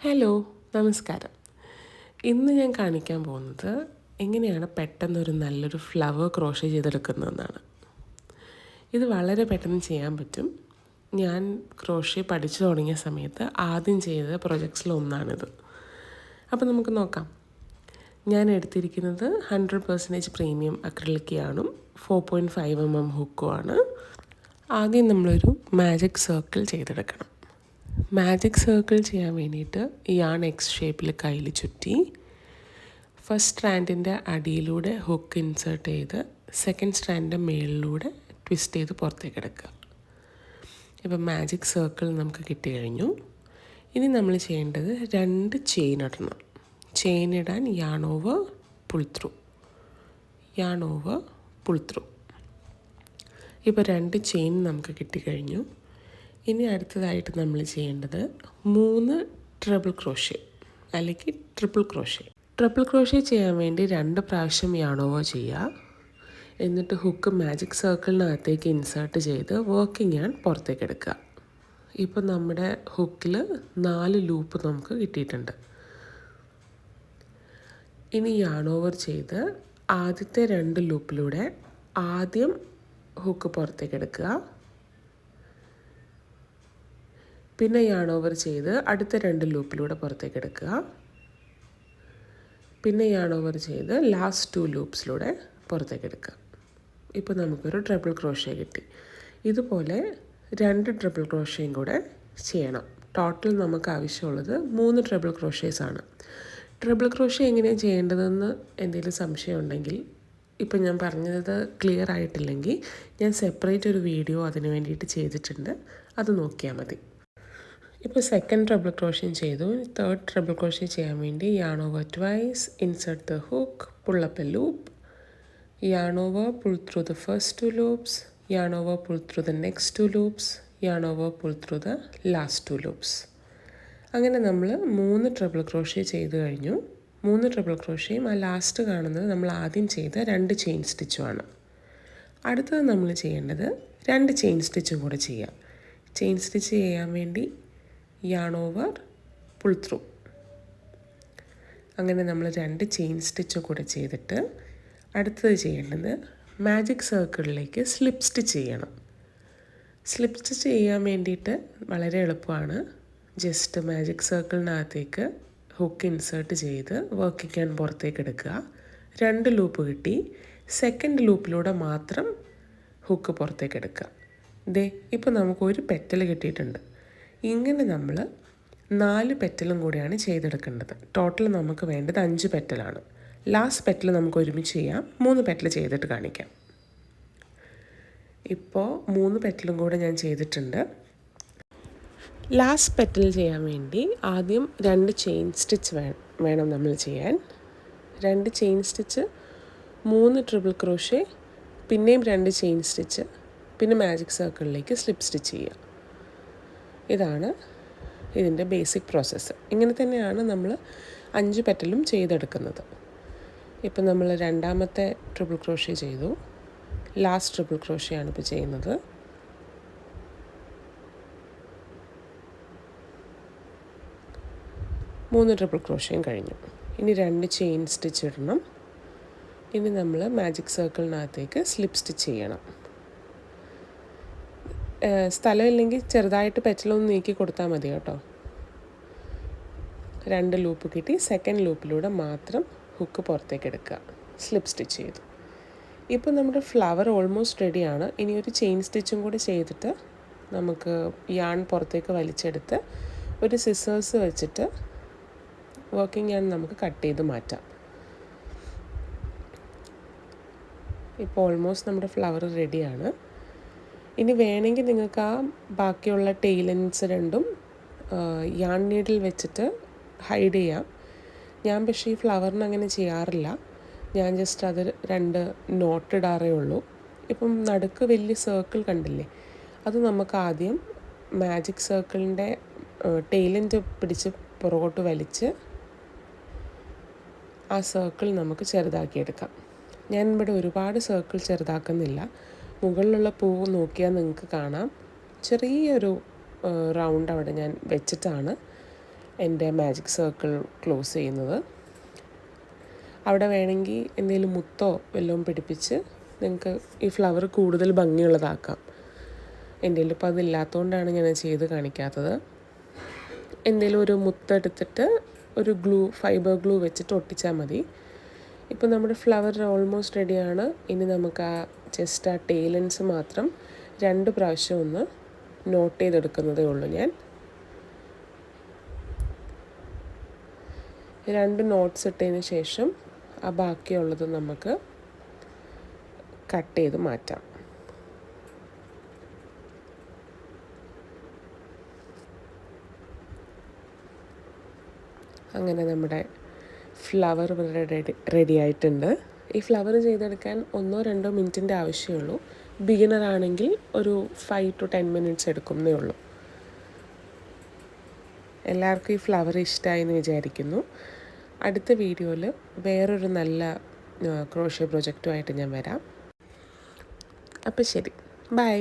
Hello, നമസ്കാരം. ഇന്ന് ഞാൻ കാണിക്കാൻ പോകുന്നത് എങ്ങനെയാണ് പെട്ടെന്നൊരു നല്ലൊരു ഫ്ലവർ ക്രോഷേ ചെയ്തെടുക്കുന്നതെന്നാണ്. ഇത് വളരെ പെട്ടെന്ന് ചെയ്യാൻ പറ്റും. ഞാൻ ക്രോഷേ പഠിച്ചു തുടങ്ങിയ സമയത്ത് ആദ്യം ചെയ്ത പ്രൊജക്ട്സിലൊന്നാണിത്. അപ്പോൾ നമുക്ക് നോക്കാം. ഞാൻ എടുത്തിരിക്കുന്നത് 100% പ്രീമിയം അക്രിലിക്കാണും 4.5 mm ഹുക്കുമാണ്. ആദ്യം നമ്മളൊരു മാജിക് സർക്കിൾ ചെയ്തെടുക്കണം. മാജിക് സർക്കിൾ ചെയ്യാൻ വേണ്ടിയിട്ട് യാൺ എക്സ് ഷേപ്പിൽ കയ്യിൽ ചുറ്റി ഫസ്റ്റ് സ്ട്രാൻഡിൻ്റെ അടിയിലൂടെ ഹുക്ക് ഇൻസേർട്ട് ചെയ്ത് സെക്കൻഡ് സ്ട്രാൻഡിൻ്റെ മേളിലൂടെ ട്വിസ്റ്റ് ചെയ്ത് പുറത്തേക്ക് എടുക്കുക. ഇപ്പം മാജിക് സർക്കിൾ നമുക്ക് കിട്ടി കഴിഞ്ഞു. ഇനി നമ്മൾ ചെയ്യേണ്ടത് 2 ചെയിൻ ഇടണം. ചെയിൻ ഇടാൻ yarn over pull through, yarn over pull through. ഇപ്പോൾ 2 ചെയിൻ നമുക്ക് കിട്ടിക്കഴിഞ്ഞു. ഇനി അടുത്തതായിട്ട് നമ്മൾ ചെയ്യേണ്ടത് 3 ട്രിപ്പിൾ ക്രോഷേ അല്ലെങ്കിൽ ട്രിപ്പിൾ ക്രോഷേ. ട്രിപ്പിൾ ക്രോഷേ ചെയ്യാൻ വേണ്ടി 2 പ്രാവശ്യം യാൺ ഓവർ ചെയ്യുക. എന്നിട്ട് ഹുക്ക് മാജിക് സർക്കിളിനകത്തേക്ക് ഇൻസേർട്ട് ചെയ്ത് വർക്കിംഗ് യാൺ പുറത്തേക്ക് എടുക്കുക. ഇപ്പോൾ നമ്മുടെ ഹുക്കിൽ 4 ലൂപ്പ് നമുക്ക് കിട്ടിയിട്ടുണ്ട്. ഇനി യാൺ ഓവർ ചെയ്ത് ആദ്യത്തെ 2 ലൂപ്പിലൂടെ ആദ്യം ഹുക്ക് പുറത്തേക്ക് എടുക്കുക. പിന്നെ യാൺ ഓവർ ചെയ്ത് അടുത്ത 2 ലൂപ്പിലൂടെ പുറത്തേക്ക് എടുക്കുക. പിന്നെ യാൺ ഓവർ ചെയ്ത് ലാസ്റ്റ് 2 ലൂപ്സിലൂടെ പുറത്തേക്ക് എടുക്കുക. ഇപ്പോൾ നമുക്കൊരു ട്രിപ്പിൾ ക്രോഷേ കിട്ടി. ഇതുപോലെ 2 ട്രിപ്പിൾ ക്രോഷയും കൂടെ ചെയ്യണം. ടോട്ടൽ നമുക്ക് ആവശ്യമുള്ളത് 3 ട്രിപ്പിൾ ക്രോഷേസാണ്. ട്രിപ്പിൾ ക്രോഷേ എങ്ങനെയാണ് ചെയ്യേണ്ടതെന്ന് എന്തെങ്കിലും സംശയം ഉണ്ടെങ്കിൽ, ഇപ്പം ഞാൻ പറഞ്ഞത് ക്ലിയർ ആയിട്ടില്ലെങ്കിൽ ഞാൻ സെപ്പറേറ്റ് ഒരു വീഡിയോ അതിന് വേണ്ടിയിട്ട് ചെയ്തിട്ടുണ്ട്, അത് നോക്കിയാൽ മതി. ഇപ്പോൾ സെക്കൻഡ് ട്രിപ്പിൾ ക്രോഷേ ചെയ്തു. തേർഡ് ട്രിപ്പിൾ ക്രോഷേ ചെയ്യാൻ വേണ്ടി yarn over twice, insert the hook, pull up A loop, yarn over pull through the first 2 loops, yarn over pull through the next 2 loops, yarn over pull through the last 2 loops. അങ്ങനെ നമ്മൾ 3 triple crochet ചെയ്ത് കഴിഞ്ഞു. 3 triple ക്രോഷയും ആ last കാണുന്നത് നമ്മൾ ആദ്യം ചെയ്ത 2 chain സ്റ്റിച്ചുമാണ്. അടുത്തത് നമ്മൾ ചെയ്യേണ്ടത് 2 ചെയിൻ സ്റ്റിച്ചും കൂടെ ചെയ്യാം. ചെയിൻ സ്റ്റിച്ച് ചെയ്യാൻ വേണ്ടി യാൺ ഓവർ പുൾ ത്രൂ. അങ്ങനെ നമ്മൾ 2 ചെയിൻ സ്റ്റിച്ച് കൂടെ ചെയ്തിട്ട് അടുത്തത് ചെയ്യേണ്ടത് മാജിക് സർക്കിളിലേക്ക് സ്ലിപ്പ് സ്റ്റിച്ച് ചെയ്യണം. സ്ലിപ്പ് സ്റ്റിച്ച് ചെയ്യാൻ വേണ്ടിയിട്ട് വളരെ എളുപ്പമാണ്. ജസ്റ്റ് മാജിക് സർക്കിളിനകത്തേക്ക് ഹുക്ക് ഇൻസേർട്ട് ചെയ്ത് വർക്കിംഗ് യാൺ പുറത്തേക്ക് എടുക്കുക. 2 ലൂപ്പ് കിട്ടി. സെക്കൻഡ് ലൂപ്പിലൂടെ മാത്രം ഹുക്ക് പുറത്തേക്ക് എടുക്കുക. ഇപ്പോൾ നമുക്ക് ഒരു പെറ്റൽ കിട്ടിയിട്ടുണ്ട്. ഇങ്ങനെ നമ്മൾ 4 പെറ്റലും കൂടിയാണ് ചെയ്തെടുക്കേണ്ടത്. ടോട്ടൽ നമുക്ക് വേണ്ടത് 5 പെറ്റലാണ്. ലാസ്റ്റ് പെറ്റൽ നമുക്ക് ഒരുമിച്ച് ചെയ്യാം. 3 പെറ്റൽ ചെയ്തിട്ട് കാണിക്കാം. ഇപ്പോൾ 3 പെറ്റലും കൂടെ ഞാൻ ചെയ്തിട്ടുണ്ട്. ലാസ്റ്റ് പെറ്റൽ ചെയ്യാൻ വേണ്ടി ആദ്യം 2 ചെയിൻ സ്റ്റിച്ച് വേണം നമ്മൾ ചെയ്യാൻ. 2 ചെയിൻ സ്റ്റിച്ച്, 3 ട്രിപ്പിൾ ക്രോഷേ, പിന്നെയും 2 ചെയിൻ സ്റ്റിച്ച്, പിന്നെ മാജിക് സർക്കിളിലേക്ക് സ്ലിപ്പ് സ്റ്റിച്ച് ചെയ്യുക. ഇതാണ് ഇതിൻ്റെ ബേസിക് പ്രോസസ്സ്. ഇങ്ങനെ തന്നെയാണ് നമ്മൾ 5 പെറ്റലും ചെയ്തെടുക്കുന്നത്. ഇപ്പം നമ്മൾ 2ാമത്തെ ട്രിപ്പിൾ ക്രോഷേ ചെയ്തു. ലാസ്റ്റ് ട്രിപ്പിൾ ക്രോഷേ ആണ് ഇപ്പോൾ ചെയ്യുന്നത്. മൂന്ന് ട്രിപ്പിൾ ക്രോഷയും കഴിഞ്ഞു. ഇനി 2 ചെയിൻ സ്റ്റിച്ച് ഇടണം. ഇനി നമ്മൾ മാജിക് സർക്കിളിനകത്തേക്ക് സ്ലിപ്പ് സ്റ്റിച്ച് ചെയ്യണം. സ്ഥലമില്ലെങ്കിൽ ചെറുതായിട്ട് പെറ്റലൊന്ന് നീക്കി കൊടുത്താൽ മതി കേട്ടോ. 2 ലൂപ്പ് കിട്ടി. സെക്കൻഡ് ലൂപ്പിലൂടെ മാത്രം ഹുക്ക് പുറത്തേക്ക് എടുക്കുക. സ്ലിപ്പ് സ്റ്റിച്ച് ചെയ്തു. ഇപ്പോൾ നമ്മുടെ ഫ്ലവർ ഓൾമോസ്റ്റ് റെഡിയാണ്. ഇനി ഒരു ചെയിൻ സ്റ്റിച്ചും കൂടി ചെയ്തിട്ട് നമുക്ക് യാൺ പുറത്തേക്ക് വലിച്ചെടുത്ത് ഒരു സിസേഴ്സ് വെച്ചിട്ട് വർക്കിംഗ് യാൺ നമുക്ക് കട്ട് ചെയ്ത് മാറ്റാം. ഇപ്പോൾ ഓൾമോസ്റ്റ് നമ്മുടെ ഫ്ലവർ റെഡിയാണ്. ഇനി വേണമെങ്കിൽ നിങ്ങൾക്ക് ആ ബാക്കിയുള്ള ടെയിലൻസ് 2ഉം യാൺ നീഡിൽ വെച്ചിട്ട് ഹൈഡ് ചെയ്യാം. ഞാൻ പക്ഷേ ഈ ഫ്ലവറിന് അങ്ങനെ ചെയ്യാറില്ല. ഞാൻ ജസ്റ്റ് അത് 2 നോട്ട് ഇടാറേ ഉള്ളൂ. ഇപ്പം നടുക്ക് വലിയ സർക്കിൾ കണ്ടില്ലേ, അത് നമുക്ക് ആദ്യം മാജിക് സർക്കിളിൻ്റെ ടെയിലൻ്റ് പിടിച്ച് പുറകോട്ട് വലിച്ച് ആ സർക്കിൾ നമുക്ക് ചെറുതാക്കിയെടുക്കാം. ഞാൻ ഇവിടെ ഒരുപാട് സർക്കിൾ ചെറുതാക്കുന്നില്ല. മുകളിലുള്ള പൂവ് നോക്കിയാൽ നിങ്ങൾക്ക് കാണാം ചെറിയൊരു റൗണ്ട് അവിടെ ഞാൻ വെച്ചിട്ടാണ് എൻ്റെ മാജിക് സർക്കിൾ ക്ലോസ് ചെയ്യുന്നത്. അവിടെ വേണമെങ്കിൽ എന്തെങ്കിലും മുത്തോ വല്ലതും പിടിപ്പിച്ച് നിങ്ങൾക്ക് ഈ ഫ്ലവർ കൂടുതൽ ഭംഗിയുള്ളതാക്കാം. എൻ്റെ കയ്യിൽ ഇപ്പോൾ അതില്ലാത്തതുകൊണ്ടാണ് ഞാൻ ചെയ്ത് കാണിക്കാത്തത്. എന്തെങ്കിലും ഒരു മുത്തെടുത്തിട്ട് ഒരു ഫൈബർ ഗ്ലൂ വെച്ചിട്ട് ഒട്ടിച്ചാൽ മതി. ഇപ്പോൾ നമ്മുടെ ഫ്ലവർ ഓൾമോസ്റ്റ് റെഡിയാണ്. ഇനി നമുക്ക് ജസ്റ്റ് ആ ടെയിലൻസ് മാത്രം 2 പ്രാവശ്യം ഒന്ന് നോട്ട് ചെയ്തെടുക്കുന്നതേ ഉള്ളൂ. ഞാൻ 2 നോട്ട്സ് ഇട്ടതിന് ശേഷം ആ ബാക്കിയുള്ളത് നമുക്ക് കട്ട് ചെയ്ത് മാറ്റാം. അങ്ങനെ നമ്മുടെ ഫ്ലവർ റെഡി ആയിട്ടുണ്ട്. ഈ ഫ്ലവർ ചെയ്തെടുക്കാൻ 1-2 മിനിറ്റിൻ്റെ ആവശ്യമുള്ളൂ. ബിഗിനർ ആണെങ്കിൽ ഒരു 5 to 10 മിനിറ്റ്സ് എടുക്കുന്നേ ഉള്ളൂ. എല്ലാവർക്കും ഈ ഫ്ലവർ ഇഷ്ടമായി എന്ന് വിചാരിക്കുന്നു. അടുത്ത വീഡിയോയിൽ വേറൊരു നല്ല ക്രോഷ്യ പ്രൊജക്റ്റുമായിട്ട് ഞാൻ വരാം. അപ്പോൾ ശരി, ബൈ.